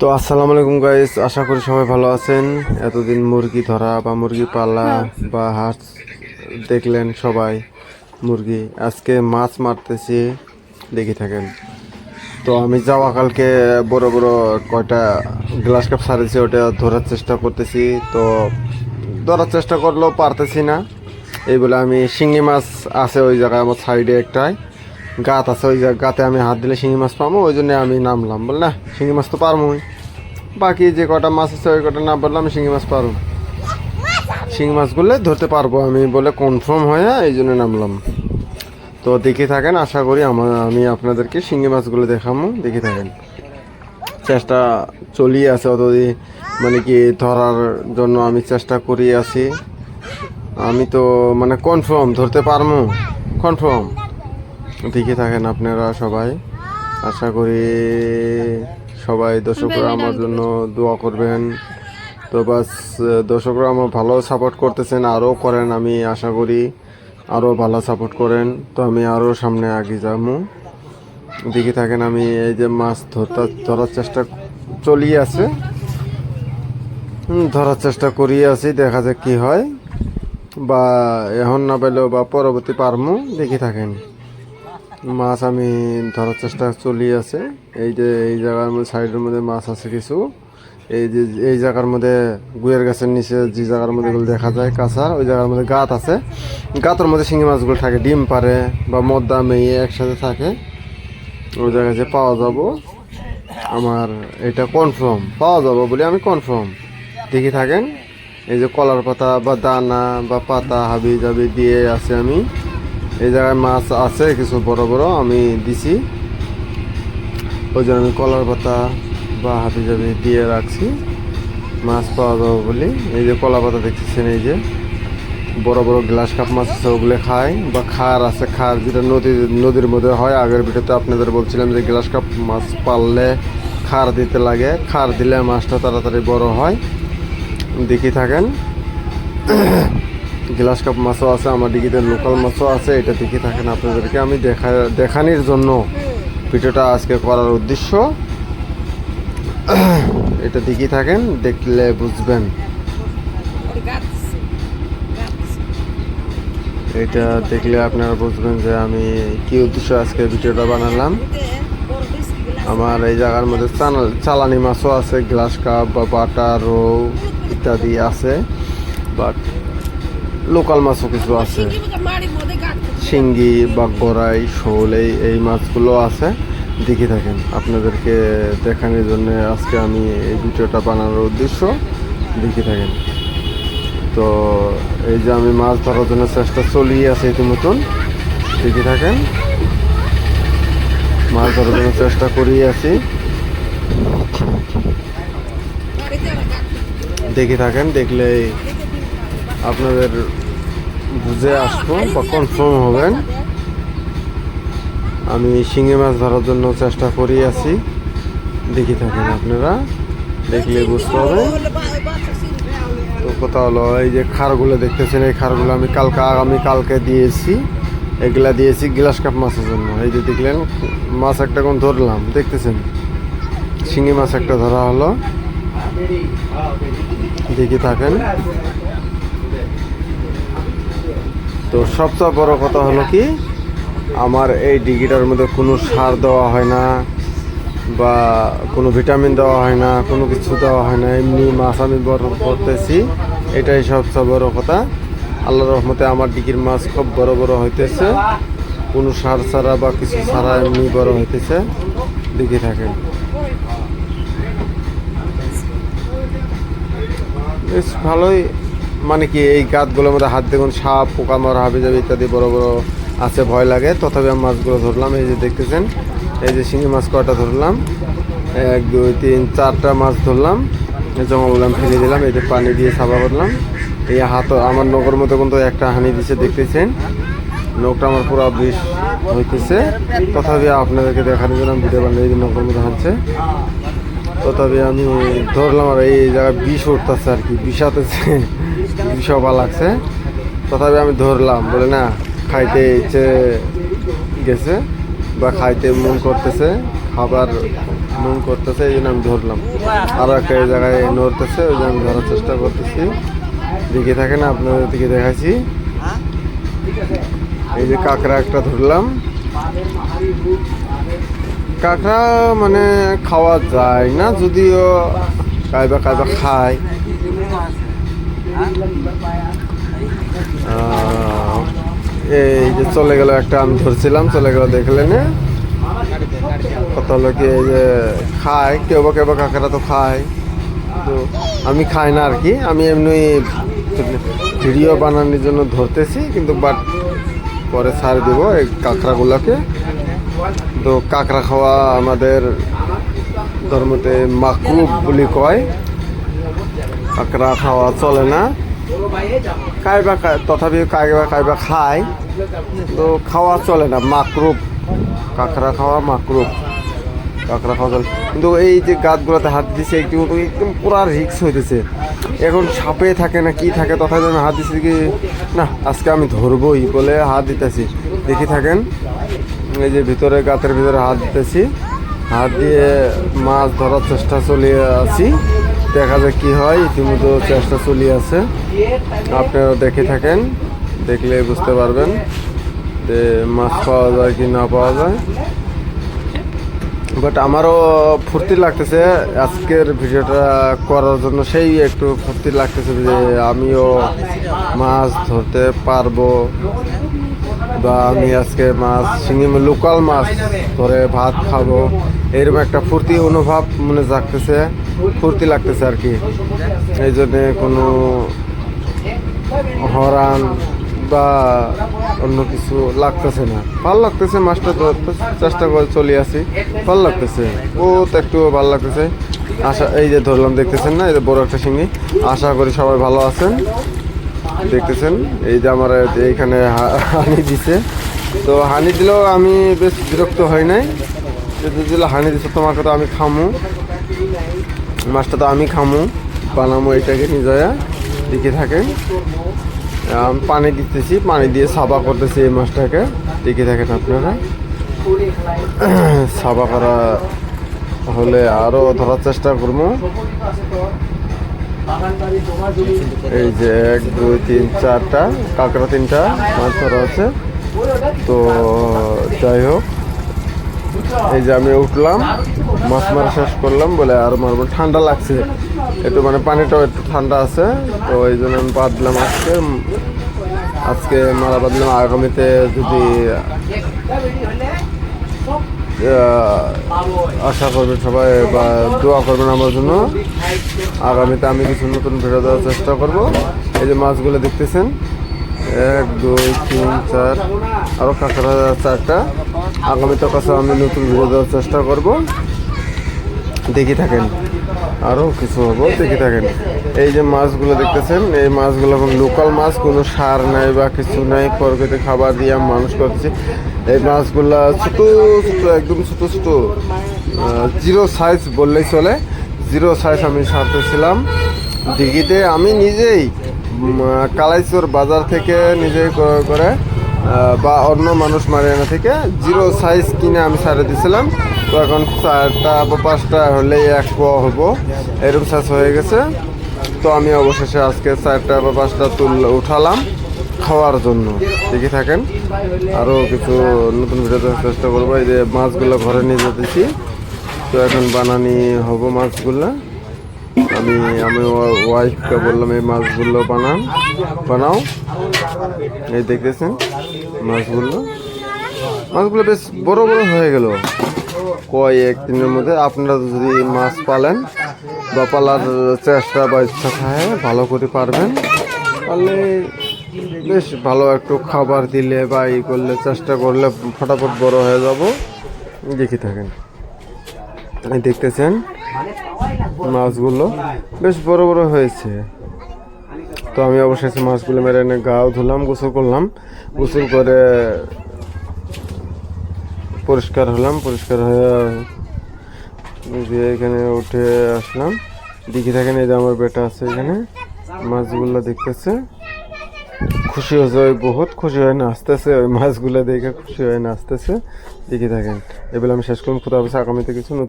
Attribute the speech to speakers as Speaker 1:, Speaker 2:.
Speaker 1: তো আসসালামু আলাইকুম গাইস, আশা করি সবাই ভালো আছেন। এতদিন মুরগি ধরা বা মুরগি পালা বা হাঁস দেখলেন সবাই। মুরগি আজকে মাছ মারতেছি, দেখি থাকেন। তো আমি যাওয়া কালকে বড় বড় কয়টা গ্লাস কাপ সারিয়েছি, ওটা ধরার চেষ্টা করতেছি। তো ধরার চেষ্টা করলেও পারতেছি না। এই বলে আমি শিঙি মাছ আছে ওই জায়গায়, আমার সাইডে একটাই গাত আছে, ওই গাতে আমি হাত দিলে শিঙি মাছ পাবো, ওই জন্য আমি নামলাম। বল না, শিঙি মাছ তো পারবোই, বাকি যে কটা মাছ আছে ওই কটা না বললে আমি শিঙি মাছ পারবো, শিঙি মাছগুলো ধরতে পারবো আমি বলে কনফার্ম হয়ে এই জন্য নামলাম। তো দেখে থাকেন, আশা করি আমি আপনাদেরকে শিঙি মাছগুলো দেখাবো, দেখে থাকেন। চেষ্টা চলিয়ে আছে অতদিন, মানে কি ধরার জন্য আমি চেষ্টা করিয়ে আছি। আমি তো মানে কনফার্ম ধরতে পারবো, কনফার্ম। দেখে থাকেন আপনারা সবাই, আশা করি সবাই দর্শকরা আমার জন্য দোয়া করবেন। তো বাস, দর্শকরা আমার ভালো সাপোর্ট করতেছেন, আরও করেন, আমি আশা করি আরও ভালো সাপোর্ট করেন। তো আমি আরও সামনে আগে যাবো, দেখে থাকেন। আমি এই যে মাছ ধরার চেষ্টা চলিয়ে আছে, ধরার চেষ্টা করিয়ে আছি, দেখা যাক কি হয়, বা এখন না পেলেও বা পরবর্তী পারমু, দেখে থাকেন। মাছ আমি ধরার চেষ্টা চলিয়ে আছে। এই যে এই জায়গার মধ্যে সাইডের মধ্যে মাছ আছে কিছু, এই যে এই জায়গার মধ্যে গুয়ের গাছের নিচে যে জায়গার মধ্যে এগুলো দেখা যায় কাঁচার, ওই জায়গার মধ্যে গাত আছে, গাতের মধ্যে শিঙি মাছগুলো থাকে, ডিম পারে বা মদ্দা মেয়ে একসাথে থাকে। ওই জায়গায় যে পাওয়া যাব, আমার এটা কনফার্ম পাওয়া যাবো বলে আমি কনফার্ম। দেখি থাকেন, এই যে কলার পাতা বা দানা বা পাতা হাবি জাবি দিয়ে আছে আমি। এই জায়গায় মাছ আছে কিছু বড় বড়, আমি দিছি, ওই জন্য আমি কলার পাতা বা হাবি জাবি দিয়ে রাখছি, মাছ পাওয়া যাবে বলে। এই যে কলা পাতা দেখতেছেন, এই যে বড় বড় গ্লাস কাপ মাছ আছে, ওগুলো খায়। বা খার আছে, খার যেটা নদীর মধ্যে হয়। আগের ভিডিওতে আপনাদের বলছিলাম যে গ্লাস কাপ মাছ পাললে খার দিতে লাগে, খার দিলে মাছটা তাড়াতাড়ি বড় হয়। দেখি থাকেন, গ্লাস কাপ মাছও আছে আমার ডিগিতে, লোকাল মাছও আছে, এটা দেখে থাকেন। আপনাদেরকে আমি দেখানোর জন্য ভিডিওটা আজকে করার উদ্দেশ্য, এটা দেখে থাকেন, দেখলে বুঝবেন। এটা দেখলে আপনারা বুঝবেন যে আমি কি উদ্দেশ্য আজকে ভিডিওটা বানালাম। আমার এই জায়গার মধ্যে চালানি মাছও আছে, গ্লাস কাপ বা বাটা রৌ ইত্যাদি আছে, বাট লোকাল মাছও কিছু আছে, শিঙ্গি বা গড়াই শোল, এই মাছগুলো আছে। দেখে থাকেন, আপনাদেরকে দেখানোর জন্য আজকে আমি এই ভিডিওটা বানানোর উদ্দেশ্য, দেখে থাকেন। তো এই যে আমি মাছ ধরার জন্য চেষ্টা চলিয়ে আছে ইতিমতন, দেখে থাকেন, মাছ ধরার জন্য চেষ্টা করিয়ে আছি, দেখে থাকেন। দেখলে আপনাদের বুঝে আসবো বা কনফার্ম হবেন। আমি শিঙি মাছ ধরার জন্য চেষ্টা করিয়ে আছি, দেখে থাকেন, আপনারা দেখলে বুঝতে হবে। তো কথা হলো, এই যে খারগুলো দেখতেছেন, এই খারগুলো আমি আগামীকালকে দিয়েছি, এগুলা দিয়েছি গ্লাস কাপ মাছের জন্য। এই যে দেখলেন মাছ একটা কোন ধরলাম, দেখতেছেন শিঙি মাছ একটা ধরা হলো, দেখে থাকেন। তো সবচেয়ে বড় কথা হলো কি, আমার এই ডিগিটার মধ্যে কোনো সার দেওয়া হয় না বা কোনো ভিটামিন দেওয়া হয় না, কোনো কিছু দেওয়া হয় না, এমনি মাছ আমি বড় করতেছি, এটাই সবচেয়ে বড় কথা। আল্লাহর রহমতে আমার ডিগির মাছ খুব বড় বড় হইতেছে, কোনো সার ছাড়া বা কিছু ছাড়া এমনি বড় হইতেছে, দেখে থাকেন। বেশ ভালোই, মানে কি এই গাছগুলোর মধ্যে হাত দেখুন, সাপ পোকামাকড় হাবি যাবে ইত্যাদি বড় বড় আছে, ভয় লাগে, তথাপি আমি মাছগুলো ধরলাম। এই যে দেখতেছেন, এই যে শিঙি মাছ কয়টা ধরলাম, 1 2 3 4টা মাছ ধরলাম, জমা বললাম, ফেলে দিলাম, এই যে পানি দিয়ে সাফা করলাম। এই হাত আমার নৌকার মধ্যে কিন্তু একটা হানি দিছে, দেখতেছেন নৌকটা আমার পুরো বিষ হইতেছে, তথাপি আপনাদেরকে দেখানোর জন্য ভিডিও বানিয়ে এই নৌকার মধ্যে হাঁটছে, তথাপি আমি ধরলাম। আর এই জায়গায় বিষ উঠতেছে আর কি, বিষাতেছে, বিষবা লাগছে, তথাপি আমি ধরলাম বলে না, খাইতে ইচ্ছে গেছে বা খাইতে মন করতেছে, খাবার মুন করতেছে, এই জন্য আমি ধরলাম। আর একটা এই জায়গায় নড়তেছে, ওই জন্য আমি ধরার চেষ্টা করতেছি। দেখে থাকেন, আপনাদের দিকে দেখাচ্ছি। এই যে কাঁকড়া একটা ধরলাম। কাঁকড়া মানে খাওয়া যায় না, যদিও কাইবা কাইবা খায়। এই যে চলে গেল একটা, আমি ধরছিলাম, চলে গেল, দেখলেন। কথা হলো কি, এই যে খায় কেউ বা কাঁকড়া তো খায়, তো আমি খাই না আর কি। আমি এমনি ভিডিও বানানোর জন্য ধরতেছি, কিন্তু বাট পরে ছাড় দিব এই কাঁকড়াগুলোকে। তো কাঁকড়া খাওয়া আমাদের ধর্মতে মাকরুহ বলে কয়। কাঁকড়া খাওয়া চলে না, কাইবা তথাপি কাইবা খায়, তো খাওয়া চলে না, মাকরুহ। কাঁকড়া খাওয়া মাকরুহ, কাঁকড়া খাওয়া চলে। কিন্তু এই যে গাছগুলোতে হাত দিছে একটু একদম পুরা রিক্স হইতেছে। এখন সাপে থাকে না কি থাকে, তথাপি আমি হাত দিচ্ছি কি না, আজকে আমি ধরবই বলে হাত দিতেছি। দেখি থাকেন, এই যে ভিতরে গাতের ভিতরে হাত দিতেছি, হাত দিয়ে মাছ ধরার চেষ্টা চলিয়ে আছি। দেখা যায় কি হয়, ইতিমধ্যে চেষ্টা চলিয়ে আছে। আপনারা দেখে থাকেন, দেখলে বুঝতে পারবেন যে মাছ পাওয়া যায় কি না পাওয়া যায়। বাট আমারও ফুর্তি লাগতেছে আজকের ভিডিওটা করার জন্য, সেই একটু ফুর্তি লাগতেছে যে আমিও মাছ ধরতে পারবো, বা আমি আজকে মাছ শিঙি লোকাল মাছ ধরে ভাত খাবো, এরকম একটা ফুর্তি অনুভব মনে জাগতেছে, ফুর্তি লাগতেছে আর কি। এই জন্যে কোনো হরান বা অন্য কিছু লাগতেছে না, ভালো লাগতেছে। মাছটা ধরতে চেষ্টা করে চলে আসি, ভালো লাগতেছে, বহুত একটু ভালো লাগতেছে। এই যে ধরলাম, দেখতেছেন না, এই যে বড় একটা শিঙি। আশা করি সবাই ভালো আছেন। দেখতেছেন এই যে আমার এইখানে হানি দিছে, তো হানি দিলেও আমি বেশ বিরক্ত হই নাই। যদি হানি দিছে, তোমাকে তো আমি খামু, মাছটা তো আমি খামু, বানামো এটাকে নিজে। দেখে থাকেন, আমি পানি দিতেছি, পানি দিয়ে সাবা করতেছি এই মাছটাকে। দেখে থাকেন আপনারা, সাবা করা হলে আরও ধরার চেষ্টা করবো। এই যে 1 2 3 4টা কাঁকড়া, 3টা মাছ ধরা আছে। তো যাই হোক, এই যে আমি উঠলাম, মাছ মারা শেষ করলাম বলে আরো মারবো। ঠান্ডা লাগছে একটু, মানে পানিটাও একটু ঠান্ডা আছে, তো এই জন্য আমি বাঁধলাম আজকে মারা বাঁধলাম। আগামীতে যদি আশা করবেন সবাই, বা দোয়া করবেন আমার জন্য, আগামীতে আমি কিছু নতুন ভিডিও দেওয়ার চেষ্টা করব। এই যে মাছগুলো দেখতেছেন, 1 2 3 4, আরও কাঁকড়া 4টা। আগামীতে কাছে আমি নতুন ভিডিও দেওয়ার চেষ্টা করব। দেখি থাকেন, আরও কিছু হবো, দেখি থাকেন। এই যে মাছগুলো দেখতেছেন, এই মাছগুলো লোকাল মাছ, কোনো সার নাই বা কিছু নাই, প্রকৃতির খাবার দিয়ে আমি মানুষ করছি। এই মাছগুলা ছোটো ছোটো, একদম ছোটো ছোটো, 0 সাইজ বললেই চলে। 0 সাইজ আমি ছাড়তেছিলাম দিঘিতে। আমি নিজেই কালাইচর বাজার থেকে নিজেই করে বা অন্য মানুষ মারে আনা থেকে 0 সাইজ কিনে আমি ছাড়ে দিয়েছিলাম। তো এখন 4টা বা 5টা হলেই 1 পোয়া হবো, এরকম সাইজ হয়ে গেছে। তো আমি অবশেষে আজকে 4টা বা 5টা উঠালাম খাওয়ার জন্য। দেখে থাকেন, আরও কিছু নতুন ভিডিও দেওয়ার চেষ্টা করবো। এই যে মাছগুলো ঘরে নিয়ে যেতেছি, তো এখন বানানি হবো মাছগুলো। আমি ওয়াইফকে বললাম এই মাছগুলো বানাও। এই দেখতেছেন মাছগুলো বেশ বড় বড় হয়ে গেল কয়েক দিনের মধ্যে। আপনারা যদি মাছ পালেন বা পালার চেষ্টা বা ইচ্ছা থাকে, ভালো করে পারবেন, তাহলে বেশ ভালো একটু খাবার দিলে বা ই করলে, চেষ্টা করলে ফটাফট বড় হয়ে যাব। দেখি থাকেন, দেখতেছেন মাছগুলো বেশ বড় বড় হয়েছে। তো আমি অবশেষে মাছগুলো মেরে এনে গাও ধুলাম, গোসল করলাম, গোসল করে পরিষ্কার হলাম, পরিষ্কার হয়ে এখানে উঠে আসলাম। দেখি থাকেন, এই যে আমার বেটা আছে এখানে, মাছগুলো দেখতেছে, খুশি হয়েছে, বহুত খুশি হয়ে নাচতেছে, ওই মাছগুলো দেখে খুশি হয়ে নাচতেছে। দেখি থাকেন, এগুলো আমি শেষ করুন। খুদা হাফেজ। আগামীতে কিছু